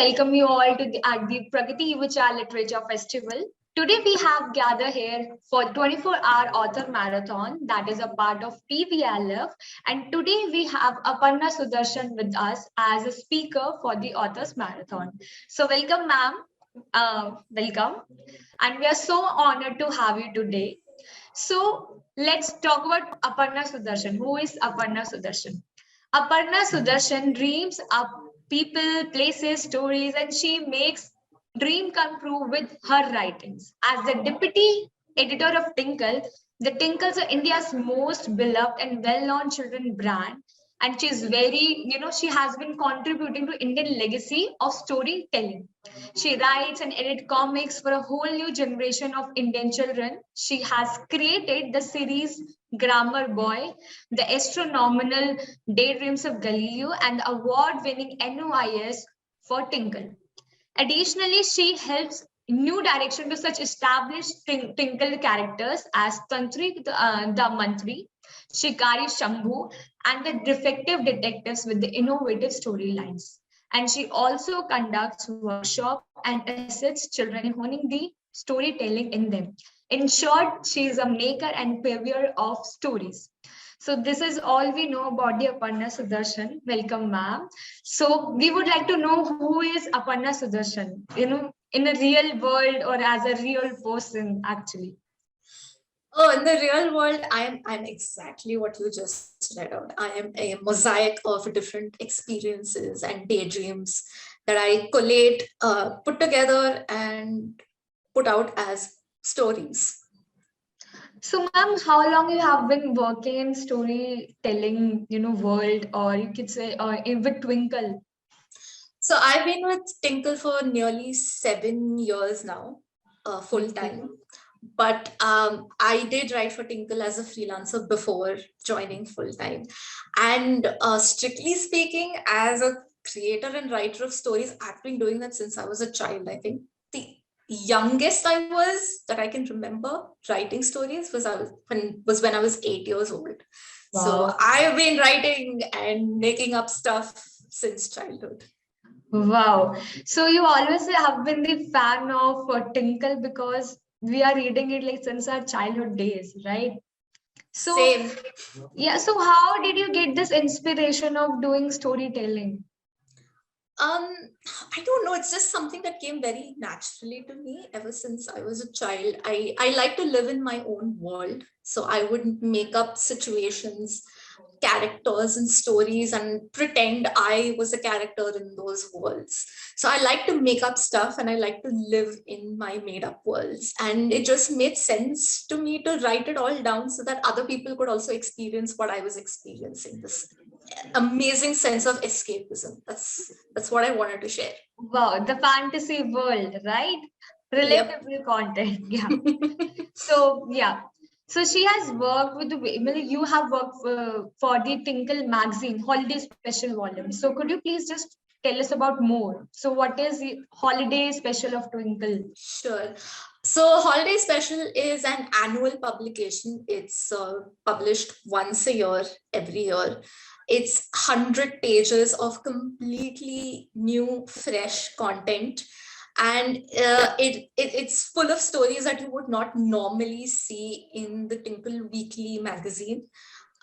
welcome you all to the Pragati Yuvacha Literature Festival. Today we have gathered here for 24-hour author marathon that is a part of PVLF, and today we have Aparna Sundaresan with us as a speaker for the authors marathon. So welcome ma'am, welcome, and we are so honored to have you today. So let's talk about Aparna Sundaresan. Who is Aparna Sundaresan? Aparna Sundaresan dreams up people, places, stories, and she makes dream come true with her writings. As the deputy editor of Tinkle, the Tinkles are India's most beloved and well-known children brand. And she's she has been contributing to Indian legacy of storytelling. She writes and edits comics for a whole new generation of Indian children. She has created the series Grammar Boy, the astronomical Daydreams of Galileo, and the award-winning NOIS for Tinkle. Additionally, she helps new direction to such established Tinkle characters as Tantri the Mantri, Shikari Shambhu, and the defective detectives with the innovative storylines. And she also conducts workshops and assists children in honing the storytelling in them. In short, she is a maker and purveyor of stories. So this is all we know about the Aparna Sundaresan. Welcome, ma'am. So we would like to know who is Aparna Sundaresan, in a real world or as a real person, actually. Oh, in the real world, I'm exactly what you just read out. I am a mosaic of different experiences and daydreams that I collate, put together, and put out as stories. So, ma'am, how long you have been working in storytelling, world, or you could say, or with Twinkle? So I've been with Tinkle for nearly 7 years now, full time. But I did write for Tinkle as a freelancer before joining full time. And strictly speaking, as a creator and writer of stories, I've been doing that since I was a child. I think the youngest I was that I can remember writing stories was when I was 8 years old. Wow. So I've been writing and making up stuff since childhood. Wow. So you always have been the fan of Tinkle because we are reading it like since our childhood days, right? So, same. Yeah. So how did you get this inspiration of doing storytelling? I don't know. It's just something that came very naturally to me ever since I was a child. I like to live in my own world. So I would make up situations, characters and stories and pretend I was a character in those worlds. So I like to make up stuff and I like to live in my made up worlds. And it just made sense to me to write it all down so that other people could also experience what I was experiencing, this amazing sense of escapism. That's what I wanted to share. Wow, the fantasy world, right? Relatable content. Yeah. So she has worked with you have worked for the Tinkle magazine holiday special volume. So could you please just tell us about more? So what is the holiday special of Twinkle? Sure. So Holiday Special is an annual publication. It's published once a year, every year. It's 100 pages of completely new, fresh content. And it's full of stories that you would not normally see in the Tinkle Weekly magazine.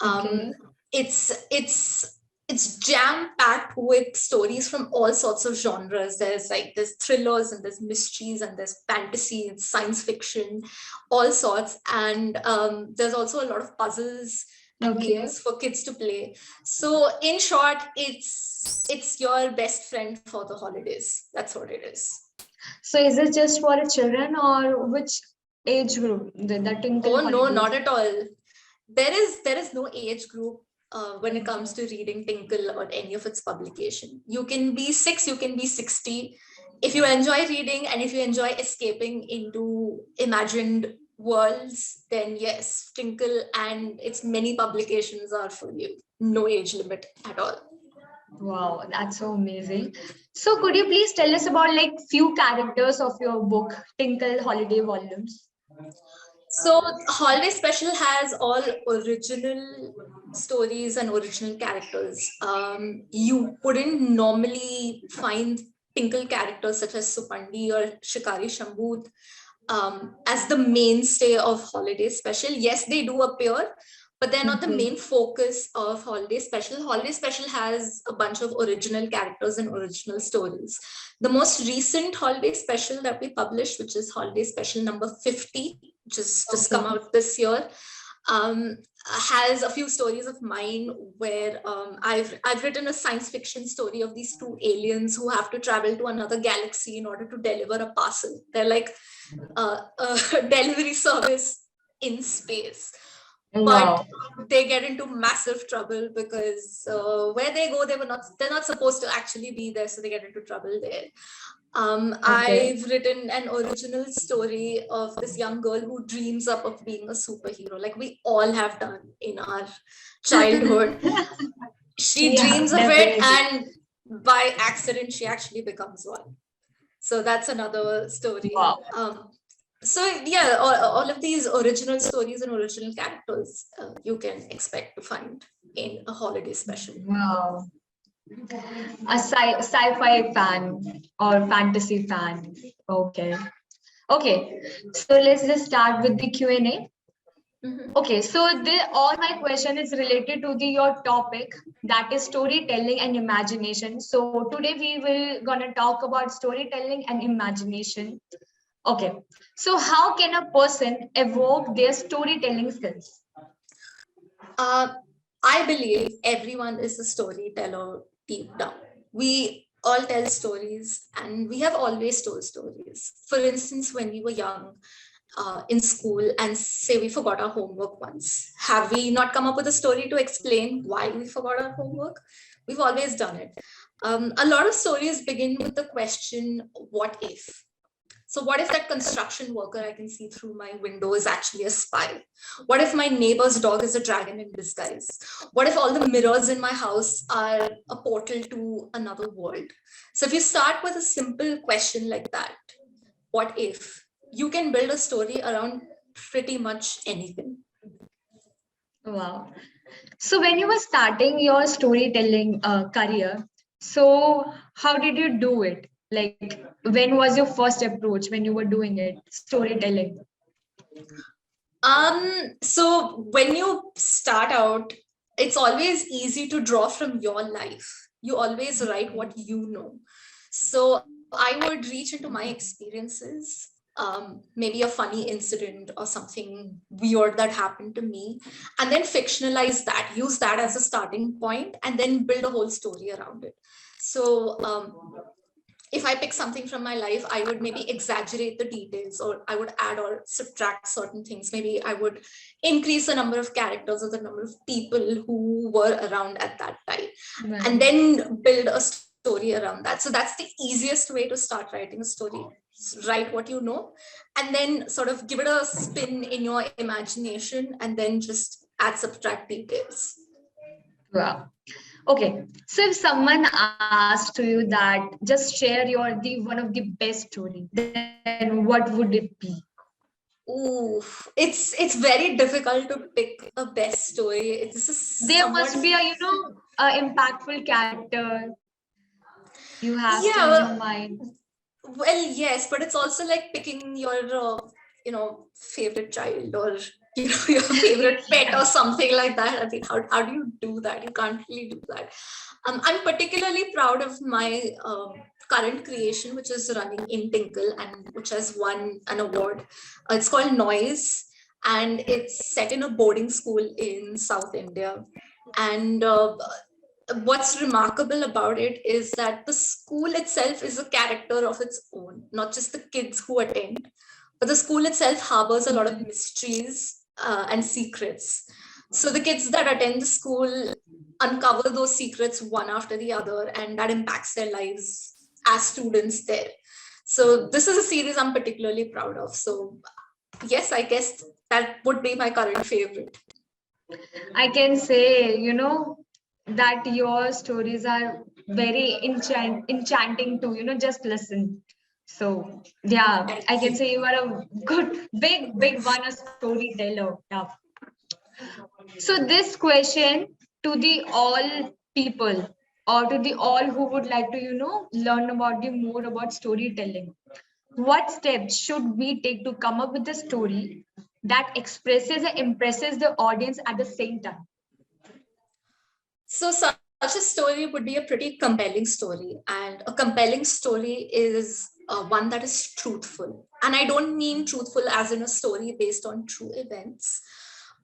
Okay. It's jam-packed with stories from all sorts of genres. There's thrillers and there's mysteries and there's fantasy and science fiction, all sorts. And there's also a lot of puzzles and games for kids to play. So in short, it's your best friend for the holidays. That's what it is. So is it just for children or which age group? The Tinkle Holidays? No, not at all. There is no age group when it comes to reading Tinkle or any of its publication. You can be 6, you can be 60. If you enjoy reading and if you enjoy escaping into imagined worlds, then yes, Tinkle and its many publications are for you. No age limit at all. Wow, that's so amazing. So could you please tell us about few characters of your book, Tinkle Holiday Volumes? So Holiday Special has all original stories and original characters. You wouldn't normally find Tinkle characters such as Supandi or Shikari Shambhu as the mainstay of Holiday Special. Yes, they do appear, but they're not the main focus of Holiday Special. Holiday Special has a bunch of original characters and original stories. The most recent Holiday Special that we published, which is Holiday Special number 50, which has just come out this year, has a few stories of mine where I've written a science fiction story of these two aliens who have to travel to another galaxy in order to deliver a parcel. They're like a delivery service in space. But they get into massive trouble because where they go, they're not supposed to actually be there, so they get into trouble there. I've written an original story of this young girl who dreams up of being a superhero, like we all have done in our childhood. She dreams of it, and by accident, she actually becomes one. So that's another story. So yeah, all of these original stories and original characters you can expect to find in a holiday special. Wow. A sci-fi fan or fantasy fan. Okay. Okay. So let's just start with the Q&A. Okay, so all my question is related to your topic, that is storytelling and imagination. So today we will gonna talk about storytelling and imagination. Okay, so how can a person evoke their storytelling skills? I believe everyone is a storyteller deep down. We all tell stories, and we have always told stories. For instance, when we were young, in school, and say we forgot our homework once, have we not come up with a story to explain why we forgot our homework? We've always done it. A lot of stories begin with the question, what if? So what if that construction worker I can see through my window is actually a spy? What if my neighbor's dog is a dragon in disguise? What if all the mirrors in my house are a portal to another world? So if you start with a simple question like that, what if, you can build a story around pretty much anything. Wow. So when you were starting your storytelling career, so how did you do it? Like, when was your first approach when you were doing it, storytelling? So when you start out, it's always easy to draw from your life. You always write what you know. So I would reach into my experiences, maybe a funny incident or something weird that happened to me, and then fictionalize that, use that as a starting point, and then build a whole story around it. So if I pick something from my life, I would maybe exaggerate the details, or I would add or subtract certain things. Maybe I would increase the number of characters or the number of people who were around at that time, and then build a story around that. So that's the easiest way to start writing a story. Write what you know, and then sort of give it a spin in your imagination, and then just add, subtract details. Wow. Okay, so if someone asked to you that just share one of the best story, then what would it be? Ooh, it's very difficult to pick a best story. There must be a impactful character you have in your mind. Well, yes, but it's also like picking your favorite child, or your favorite pet or something like that. I mean, how do you do that? You can't really do that. I'm particularly proud of my current creation, which is running in Tinkle and which has won an award. It's called Noise, and it's set in a boarding school in South India. And what's remarkable about it is that the school itself is a character of its own, not just the kids who attend, but the school itself harbors a lot of mysteries and secrets. So the kids that attend the school uncover those secrets one after the other, and that impacts their lives as students there. So this is a series I'm particularly proud of. So yes, I guess that would be my current favorite. I can say, that your stories are very enchanting to, just listen. So yeah, I can say you are a good, big one, a storyteller. Yeah. So this question to the all people, or to the all who would like to, learn about the more about storytelling, what steps should we take to come up with a story that expresses and impresses the audience at the same time? So such a story would be a pretty compelling story, and a compelling story is one that is truthful. And I don't mean truthful as in a story based on true events,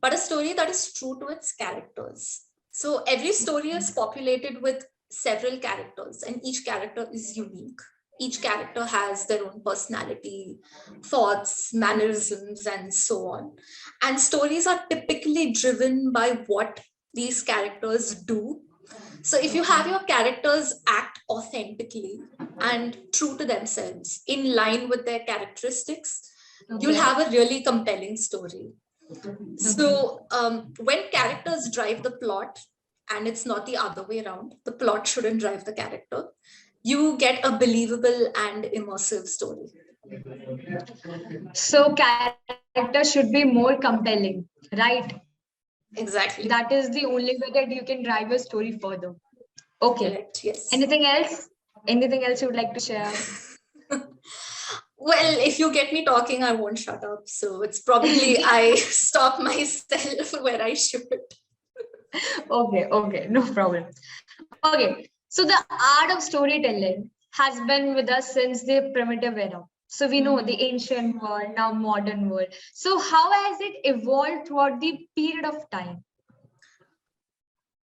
but a story that is true to its characters. So every story is populated with several characters, and each character is unique. Each character has their own personality, thoughts, mannerisms, and so on. And stories are typically driven by what these characters do. So if you have your characters act authentically and true to themselves, in line with their characteristics, you'll have a really compelling story. So when characters drive the plot, and it's not the other way around, the plot shouldn't drive the character, you get a believable and immersive story. So character should be more compelling, right? Exactly. That is the only way that you can drive a story further. Okay. Correct, yes. Anything else? Anything else you would like to share? Well, if you get me talking, I won't shut up. So it's probably I stop myself where I should. Okay, no problem. Okay, so the art of storytelling has been with us since the primitive era. So we know the ancient world, now modern world. So how has it evolved throughout the period of time?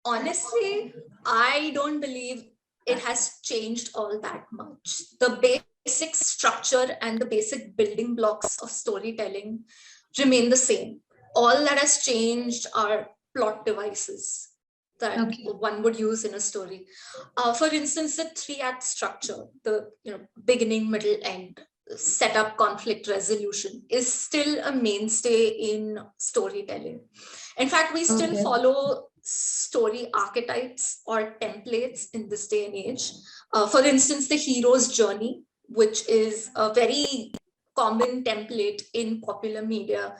Honestly, I don't believe it has changed all that much. The basic structure and the basic building blocks of storytelling remain the same. All that has changed are plot devices that one would use in a story. For instance, the 3-act structure, the beginning, middle, end, setup, conflict resolution is still a mainstay in storytelling. In fact, we still follow story archetypes or templates in this day and age. For instance, the hero's journey, which is a very common template in popular media.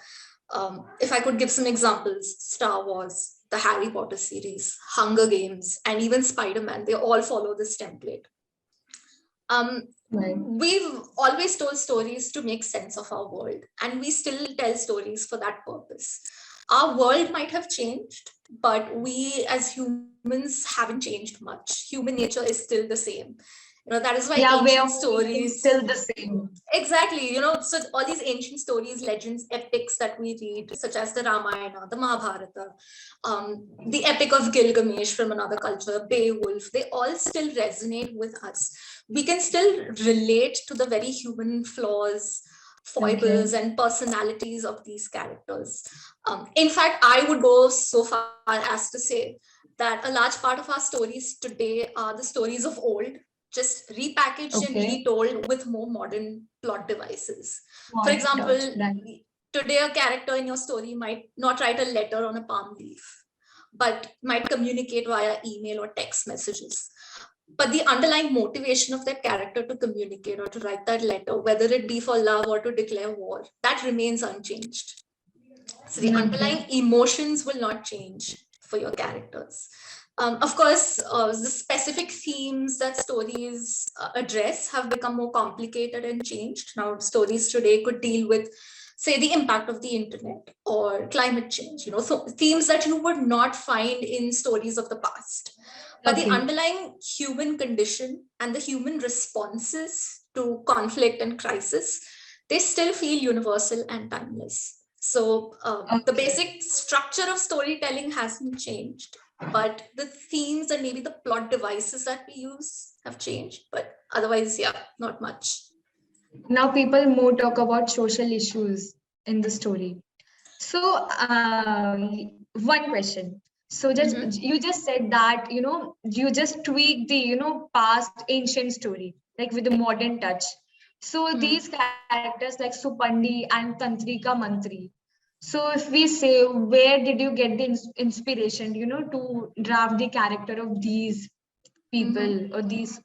If I could give some examples, Star Wars, the Harry Potter series, Hunger Games, and even Spider-Man, they all follow this template. We've always told stories to make sense of our world, and we still tell stories for that purpose. Our world might have changed, but we as humans haven't changed much. Human nature is still the same. That is why ancient stories still the same. Exactly. So all these ancient stories, legends, epics that we read, such as the Ramayana, the Mahabharata, the epic of Gilgamesh from another culture, Beowulf, they all still resonate with us. We can still relate to the very human flaws, foibles, and personalities of these characters. In fact, I would go so far as to say that a large part of our stories today are the stories of old, just repackaged and retold with more modern plot devices. For example, today a character in your story might not write a letter on a palm leaf, but might communicate via email or text messages. But the underlying motivation of that character to communicate or to write that letter, whether it be for love or to declare war, that remains unchanged. So the underlying emotions will not change for your characters. Of course, the specific themes that stories address have become more complicated and changed. Now, stories today could deal with, say, the impact of the internet or climate change, so themes that you would not find in stories of the past. But the underlying human condition and the human responses to conflict and crisis, they still feel universal and timeless. So the basic structure of storytelling hasn't changed, but the themes and maybe the plot devices that we use have changed. But otherwise, yeah, not much. Now people more talk about social issues in the story. So one question. So you just said that, you just tweak the, past ancient story, like with the modern touch. So these characters like Supandi and Tantrika Mantri. So if we say, where did you get the inspiration, to draft the character of these people or these,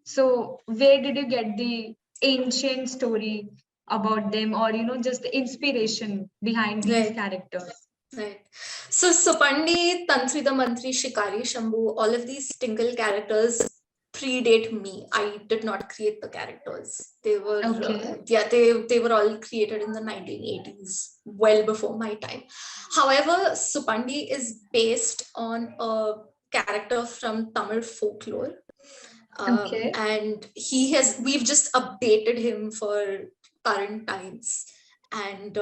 So where did you get the ancient story about them, or, just the inspiration behind these characters? Right. So Supandi, Tantri the Mantri, Shikari, Shambhu, all of these Tinkle characters predate me. I did not create the characters. They were Okay. they were all created in the 1980s, well before my time. However, Supandi is based on a character from Tamil folklore. Okay. And we've just updated him for current times. And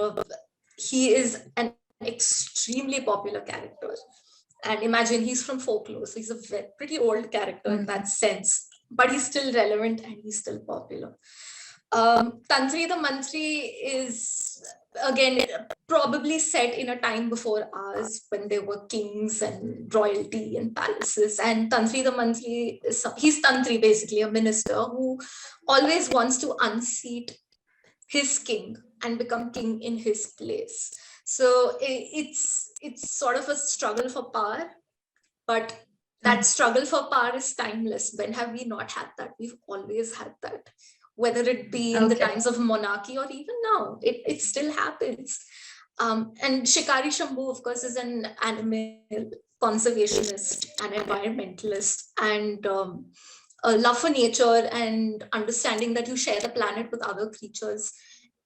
he is an extremely popular character. And imagine, he's from folklore, so he's a pretty old character in that sense, but he's still relevant and he's still popular. Tantri the Mantri is, again, probably set in a time before ours, when there were kings and royalty and palaces. And Tantri the Mantri, he's Tantri, basically a minister who always wants to unseat his king and become king in his place. So it's sort of a struggle for power, but that struggle for power is timeless. When have we not had that? We've always had that, whether it be in the times of monarchy or even now. It still happens. And Shikari Shambhu, of course, is an animal conservationist and environmentalist, and a love for nature and understanding that you share the planet with other creatures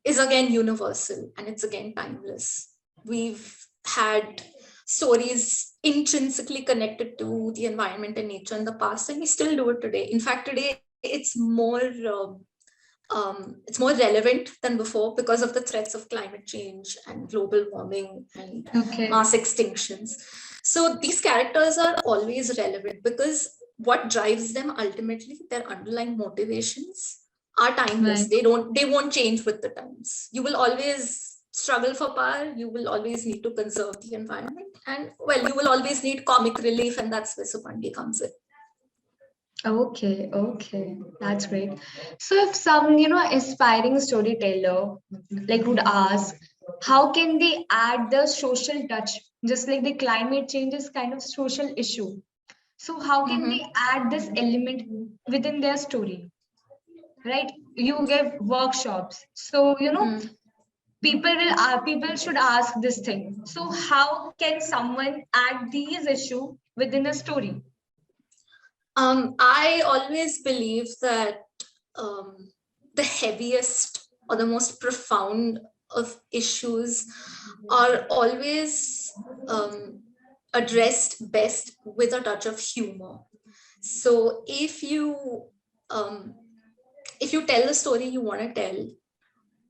is again universal, and it's again timeless. We've had stories intrinsically connected to the environment and nature in the past, and we still do it today. In fact, today it's more relevant than before because of the threats of climate change and global warming and mass extinctions. So these characters are always relevant because what drives them ultimately, their underlying motivations, are timeless. They won't change with the times. You will always struggle for power. You will always need to conserve the environment, and well, you will always need comic relief, and that's where Supandi comes in. Okay, that's great. So if some, aspiring storyteller like would ask, how can they add the social touch? Just like the climate change is kind of social issue. So how can they add this element within their story? Right? You give workshops. So, people should ask this thing. So how can someone add these issue within a story? I always believe that the heaviest or the most profound of issues are always addressed best with a touch of humor. So if you tell the story you want to tell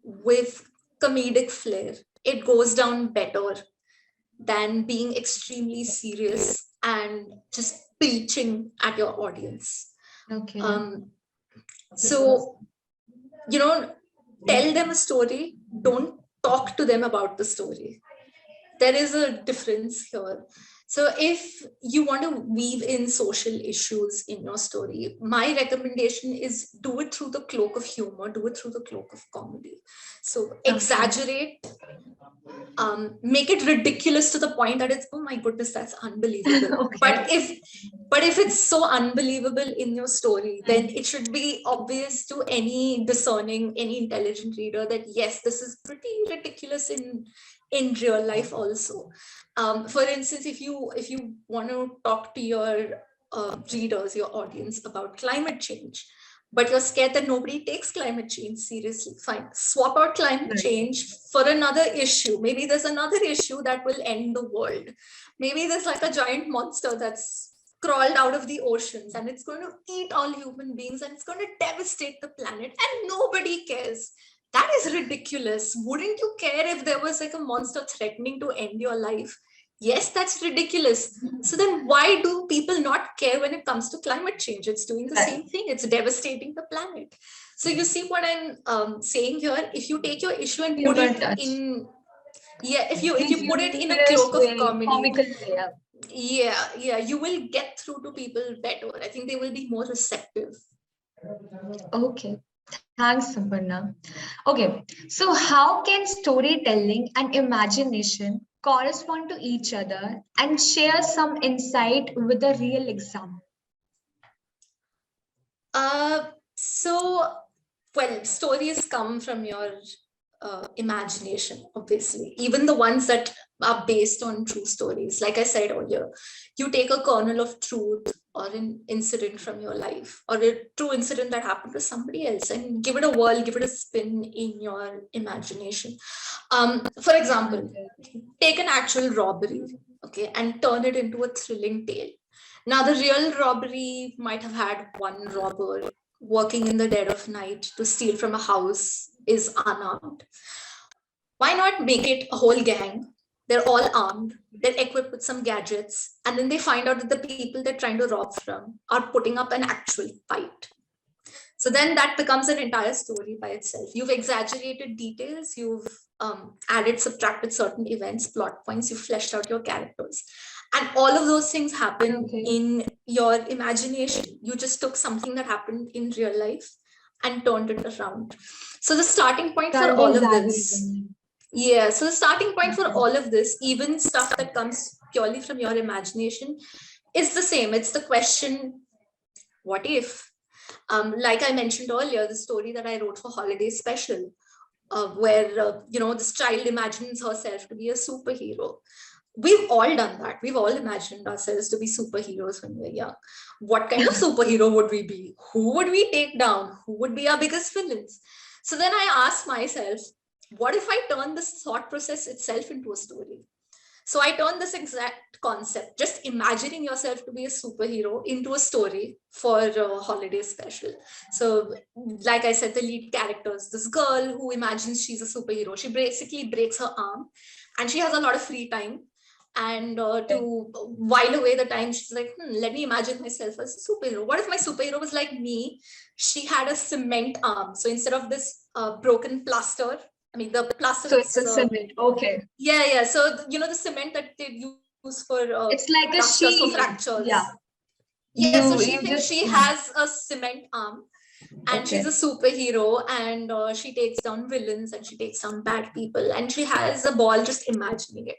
with comedic flair, it goes down better than being extremely serious and just preaching at your audience. Okay. So, tell them a story, don't talk to them about the story. There is a difference here. So if you want to weave in social issues in your story, my recommendation is do it through the cloak of humor, do it through the cloak of comedy. So exaggerate, make it ridiculous to the point that it's, oh my goodness, that's unbelievable. But if it's so unbelievable in your story, then it should be obvious to any discerning, any intelligent reader that yes, this is pretty ridiculous in real life also. For instance, if you want to talk to your readers, your audience, about climate change, but you're scared that nobody takes climate change seriously, fine. Swap out climate change for another issue. Maybe there's another issue that will end the world. Maybe there's like a giant monster that's crawled out of the oceans and it's going to eat all human beings and it's going to devastate the planet and nobody cares. That is ridiculous. Wouldn't you care if there was like a monster threatening to end your life? Yes, that's ridiculous. So then why do people not care when it comes to climate change? It's doing the same thing. It's devastating the planet. So you see what I'm saying here? If you take your issue and put it in, if you put it in a cloak of comedy, you will get through to people better. I think they will be more receptive. Okay. Thanks, Aparna. Okay, so how can storytelling and imagination correspond to each other and share some insight with a real example? Stories come from your imagination, obviously, even the ones that are based on true stories. Like I said earlier, you take a kernel of truth or an incident from your life or a true incident that happened to somebody else and give it a whirl, give it a spin in your imagination. For example, take an actual robbery, okay, and turn it into a thrilling tale. Now, the real robbery might have had one robber working in the dead of night to steal from a house, is unarmed. Why not make it a whole gang? They're all armed, they're equipped with some gadgets, and then they find out that the people they're trying to rob from are putting up an actual fight. So then that becomes an entire story by itself. You've exaggerated details, you've added, subtracted certain events, plot points, you've fleshed out your characters. And all of those things happen in your imagination. You just took something that happened in real life and turned it around. So the starting point for all of this, so the starting point for all of this, even stuff that comes purely from your imagination, is the same. It's the question, what if? Like I mentioned earlier, the story that I wrote for Holiday Special, where this child imagines herself to be a superhero. We've all done that. We've all imagined ourselves to be superheroes when we were young. What kind of superhero would we be? Who would we take down? Who would be our biggest villains? So then I asked myself, what if I turn this thought process itself into a story? So I turned this exact concept, just imagining yourself to be a superhero, into a story for a Holiday Special. So like I said, the lead character is this girl who imagines she's a superhero. She basically breaks her arm and she has a lot of free time. And to while away the time, she's like, let me imagine myself as a superhero. What if my superhero was like me? She had a cement arm. So instead of this broken plaster, I mean, the plaster. So it's a cement. Okay. Yeah. So, the cement that they use for it's like a plasters shield. for fractures. Yeah. So she thinks she has a cement arm and she's a superhero and she takes down villains and she takes down bad people and she has a ball just imagining it.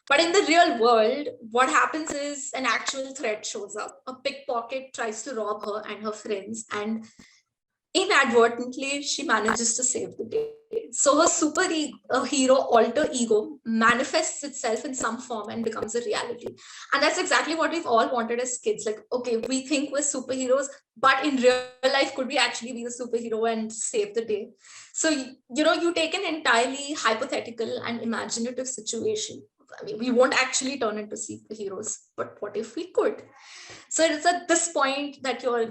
But in the real world, what happens is an actual threat shows up. A pickpocket tries to rob her and her friends, and inadvertently she manages to save the day. So her hero alter ego manifests itself in some form and becomes a reality. And that's exactly what we've all wanted as kids. Like, okay, we think we're superheroes, but in real life, could we actually be the superhero and save the day? So, you take an entirely hypothetical and imaginative situation. I mean, we won't actually turn into superheroes, but what if we could? So it's at this point that your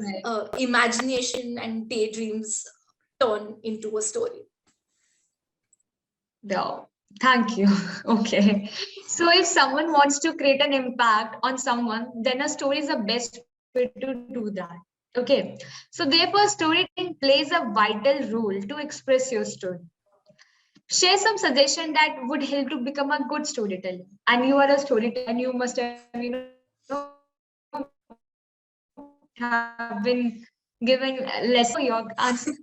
imagination and daydreams turn into a story. No, thank you. Okay. So if someone wants to create an impact on someone, then a story is the best way to do that. Okay. So therefore, storytelling plays a vital role to express your story. Share some suggestion that would help to become a good storyteller. And you are a storyteller and you must have, have been given less for your answer.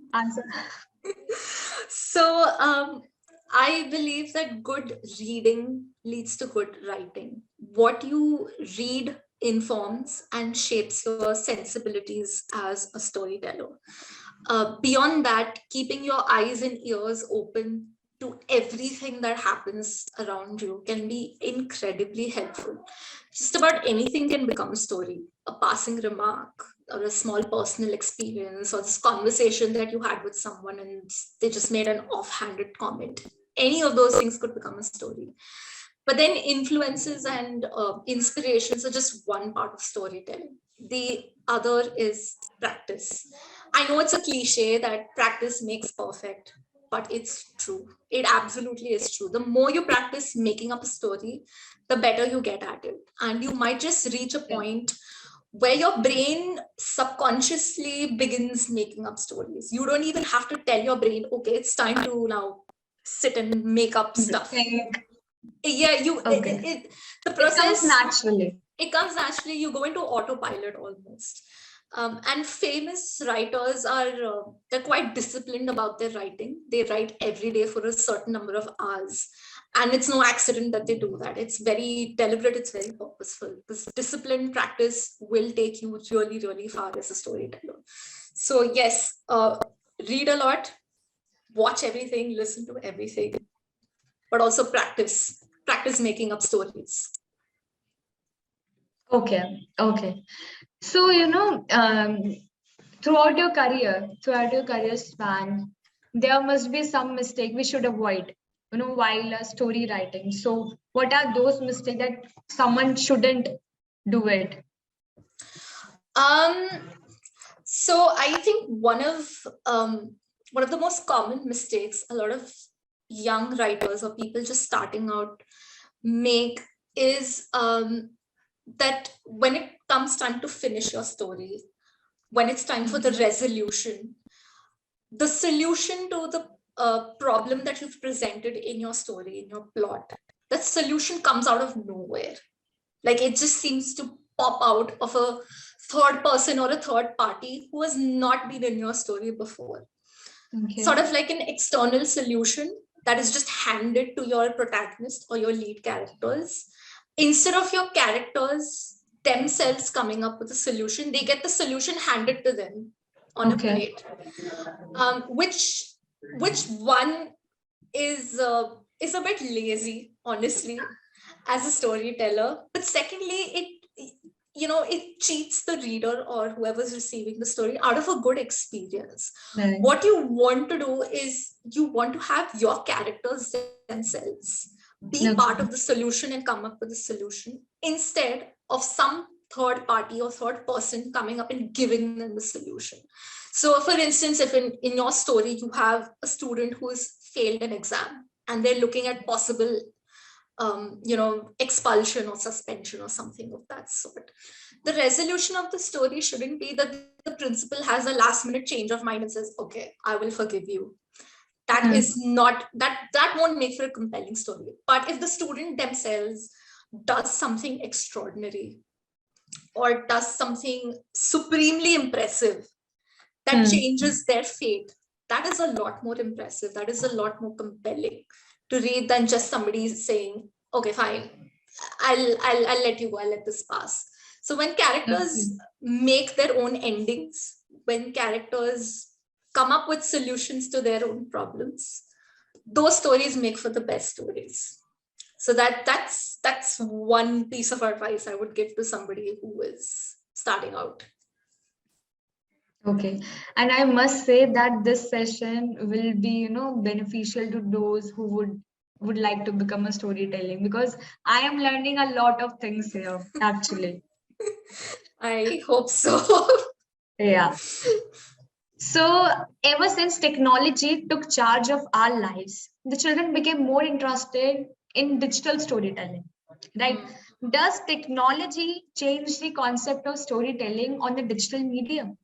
So I believe that good reading leads to good writing. What you read informs and shapes your sensibilities as a storyteller. Beyond that, keeping your eyes and ears open to everything that happens around you can be incredibly helpful. Just about anything can become a story. A passing remark or a small personal experience or this conversation that you had with someone and they just made an offhanded comment. Any of those things could become a story. But then influences and inspirations are just one part of storytelling. The other is practice. I know it's a cliche that practice makes perfect, but it's true. It absolutely is true. The more you practice making up a story, the better you get at it. And you might just reach a point where your brain subconsciously begins making up stories. You don't even have to tell your brain, okay, it's time to now sit and make up stuff. Yeah, the process it comes naturally. You go into autopilot almost. And famous writers they're quite disciplined about their writing. They write every day for a certain number of hours, and it's no accident that they do that. It's very deliberate, it's very purposeful. This disciplined practice will take you really, really far as a storyteller. So yes, read a lot, watch everything, listen to everything, but also practice making up stories. Okay. So, throughout your career span, there must be some mistake we should avoid, while story writing. So what are those mistakes that someone shouldn't do it? So I think one of the most common mistakes a lot of young writers or people just starting out make is that when it comes time to finish your story, when it's time for the resolution, the solution to the problem that you've presented in your story, in your plot, that solution comes out of nowhere. Like it just seems to pop out of a third person or a third party who has not been in your story before. Okay. Sort of like an external solution that is just handed to your protagonist or your lead characters. Instead of your characters themselves coming up with a solution, they get the solution handed to them on a plate. Which one is a bit lazy, honestly, as a storyteller. But secondly, it cheats the reader or whoever's receiving the story out of a good experience. Right. What you want to do is you want to have your characters themselves be part of the solution and come up with a solution instead of some third party or third person coming up and giving them the solution. So for instance, if in your story you have a student who has failed an exam and they're looking at possible expulsion or suspension or something of that sort, the resolution of the story shouldn't be that the principal has a last minute change of mind and says, okay, I will forgive you. That is not, that won't make for a compelling story. But if the student themselves does something extraordinary or does something supremely impressive that changes their fate, that is a lot more impressive. That is a lot more compelling to read than just somebody saying, okay, fine, I'll let you go, I'll let this pass. So when characters make their own endings, when characters come up with solutions to their own problems, those stories make for the best stories. So that's one piece of advice I would give to somebody who is starting out. Okay. And I must say that this session will be, beneficial to those who would like to become a storytelling, because I am learning a lot of things here, actually. I hope so. Yeah. So ever since technology took charge of our lives, the children became more interested in digital storytelling, right? Does technology change the concept of storytelling on the digital medium?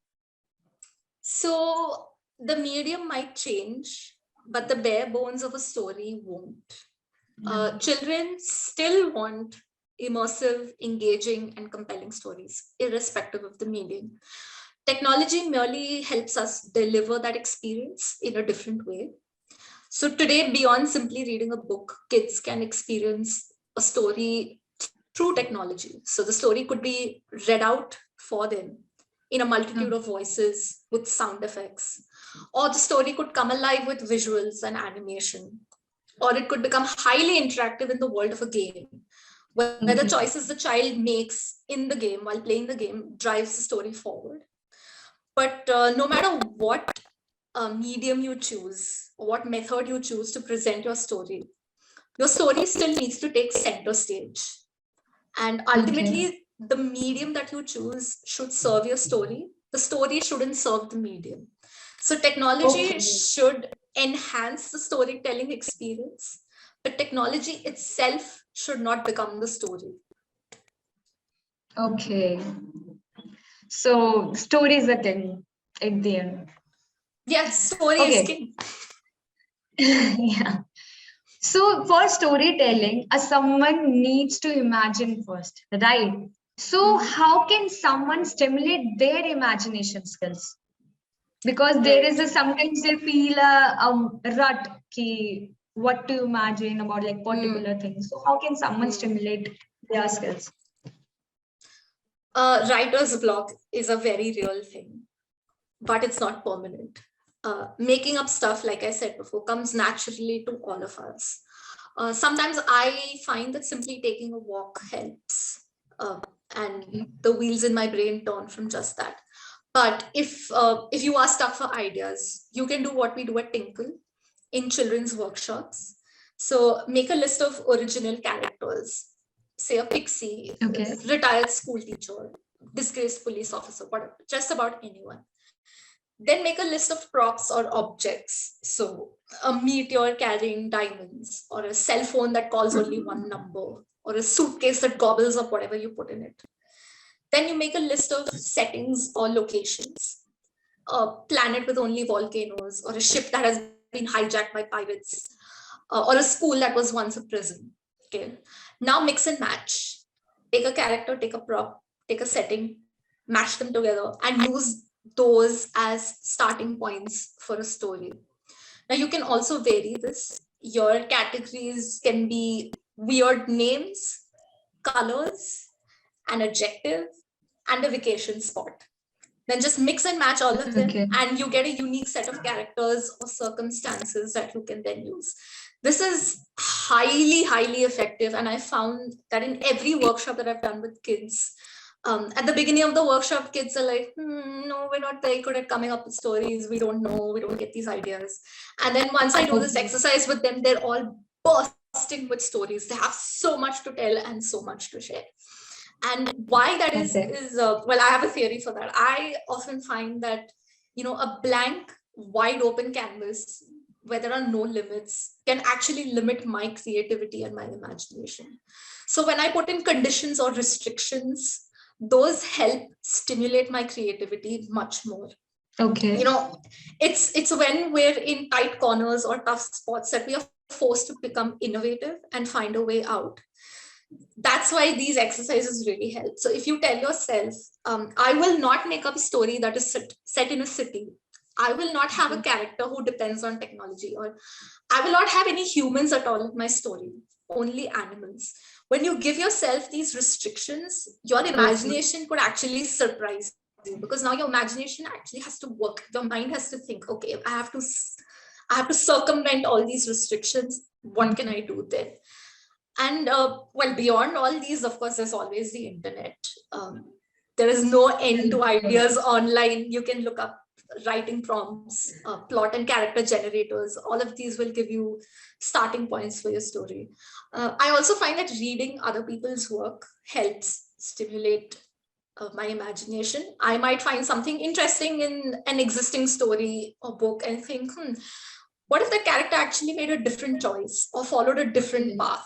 So the medium might change, but the bare bones of a story won't. Children still want immersive, engaging, and compelling stories, irrespective of the medium. Technology merely helps us deliver that experience in a different way. So today, beyond simply reading a book, kids can experience a story through technology. So the story could be read out for them in a multitude of voices with sound effects, or the story could come alive with visuals and animation, or it could become highly interactive in the world of a game, where the choices the child makes in the game while playing the game drives the story forward. But no matter what medium you choose, or what method you choose to present your story still needs to take center stage. And ultimately, the medium that you choose should serve your story. The story shouldn't serve the medium. So technology should enhance the storytelling experience, but technology itself should not become the story. Okay. So story is a king at the end. Yes, story is king. Yeah. So for storytelling, someone needs to imagine first, right? So how can someone stimulate their imagination skills? Because there is sometimes they feel a rut ki what to imagine about like particular things. So how can someone stimulate their skills? Writer's block is a very real thing, but it's not permanent. making up stuff, like I said before, comes naturally to all of us. Sometimes I find that simply taking a walk helps, and the wheels in my brain turn from just that. But if you are stuck for ideas, you can do what we do at Tinkle in children's workshops. So make a list of original characters, say a pixie, Okay. retired school teacher, disgraced police officer, whatever, just about anyone. Then make a list of props or objects. So a meteor carrying diamonds, or a cell phone that calls only one number, or a suitcase that gobbles up whatever you put in it. Then you make a list of settings or locations. A planet with only volcanoes, or a ship that has been hijacked by pirates, or a school that was once a prison. Okay. Now mix and match. Take a character, take a prop, take a setting, mash them together, and use those as starting points for a story. Now you can also vary this. Your categories can be weird names, colors, an adjective, and a vacation spot. Then just mix and match all of them, Okay. and you get a unique set of characters or circumstances that you can then use. This is highly, highly effective. And I found that in every workshop that I've done with kids, at the beginning of the workshop, kids are like, no, we're not very good at coming up with stories. We don't know, we don't get these ideas. And then once I do this exercise with them, they're all bursting with stories. They have so much to tell and so much to share. And why that is well, I have a theory for that. I often find that, a blank, wide open canvas where there are no limits can actually limit my creativity and my imagination. So when I put in conditions or restrictions, those help stimulate my creativity much more. Okay. It's when we're in tight corners or tough spots that we are forced to become innovative and find a way out. That's why these exercises really help. So if you tell yourself, I will not make up a story that is set in a city. I will not have a character who depends on technology, or I will not have any humans at all in my story, only animals. When you give yourself these restrictions, your imagination could actually surprise you, because now your imagination actually has to work. Your mind has to think, okay, I have to circumvent all these restrictions. What can I do then? And well, beyond all these, of course, there's always the internet. There is no end to ideas online. You can look up writing prompts, plot and character generators. All of these will give you starting points for your story. I also find that reading other people's work helps stimulate my imagination. I might find something interesting in an existing story or book and think, what if the character actually made a different choice or followed a different path?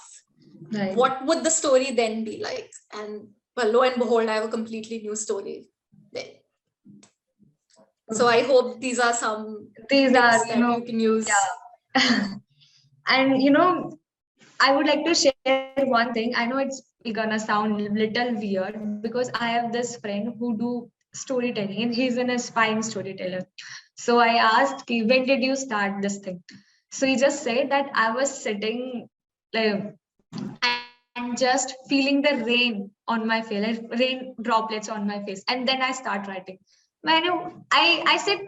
Right. What would the story then be like? And well, lo and behold, I have a completely new story then. So I hope these are some things that you can use. Yeah. And I would like to share one thing. I know it's gonna sound a little weird, because I have this friend who do storytelling, and he's an aspiring storyteller. So I asked, when did you start this thing? So he just said that I was sitting and just feeling the rain on my face, like rain droplets on my face, and then I start writing. I said,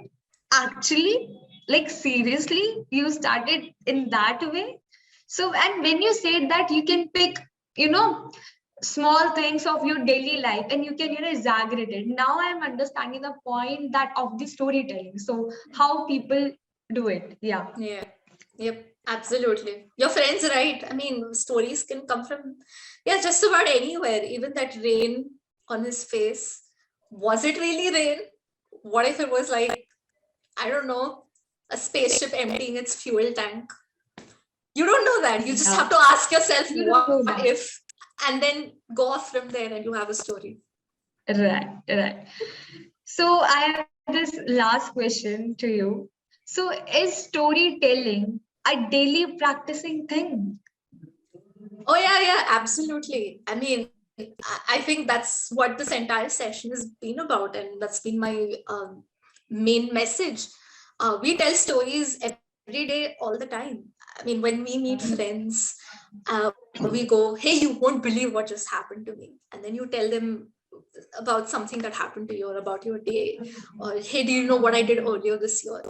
actually, like seriously, you started in that way? So, and when you said that you can pick, small things of your daily life and you can, exaggerate it. Now I'm understanding the point that of the storytelling. So how people do it. Yeah. Yeah. Yep. Absolutely. Your friend's right. I mean, stories can come from, just about anywhere. Even that rain on his face. Was it really rain? What if it was like, I don't know, a spaceship emptying its fuel tank? You don't know that. You just have to ask yourself, what if, and then go off from there and you have a story. Right. So I have this last question to you. So is storytelling a daily practicing thing? Oh yeah, absolutely. I mean, I think that's what this entire session has been about, and that's been my main message. We tell stories every day, all the time. I mean, when we meet friends, we go, hey, you won't believe what just happened to me. And then you tell them about something that happened to you or about your day, or hey, do you know what I did earlier this year?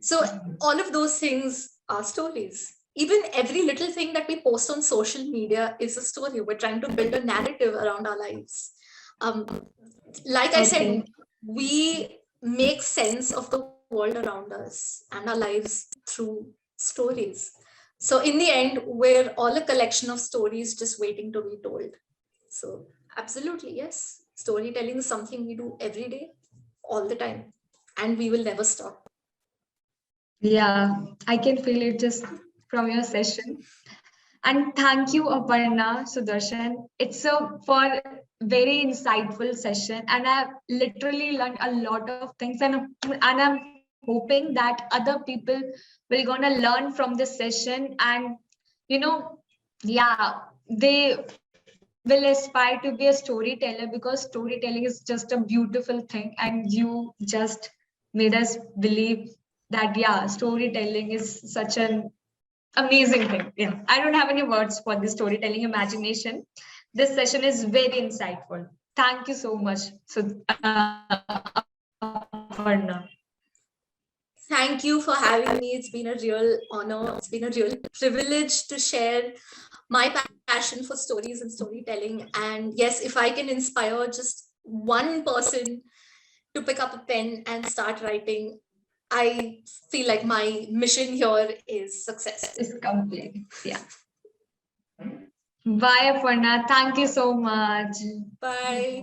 So all of those things are stories. Even every little thing that we post on social media is a story. We're trying to build a narrative around our lives. Like I said, we make sense of the world around us and our lives through stories. So in the end, we're all a collection of stories just waiting to be told. So absolutely, yes. Storytelling is something we do every day, all the time, and we will never stop. Yeah, I can feel it just from your session. And thank you, Aparna Sudarshan. It's a for very insightful session, and I've literally learned a lot of things. And I'm hoping that other people will gonna learn from this session, and you know, yeah, they will aspire to be a storyteller, because storytelling is just a beautiful thing, and you just made us believe that yeah, storytelling is such an amazing thing. Yeah, I don't have any words for the storytelling imagination. This session is very insightful. Thank you so much. So, Aparna. Thank you for having me. It's been a real honor. It's been a real privilege to share my passion for stories and storytelling. And yes, if I can inspire just one person to pick up a pen and start writing, I feel like my mission here is successful. It's complete. Yeah. Bye, Aparna. Thank you so much. Bye.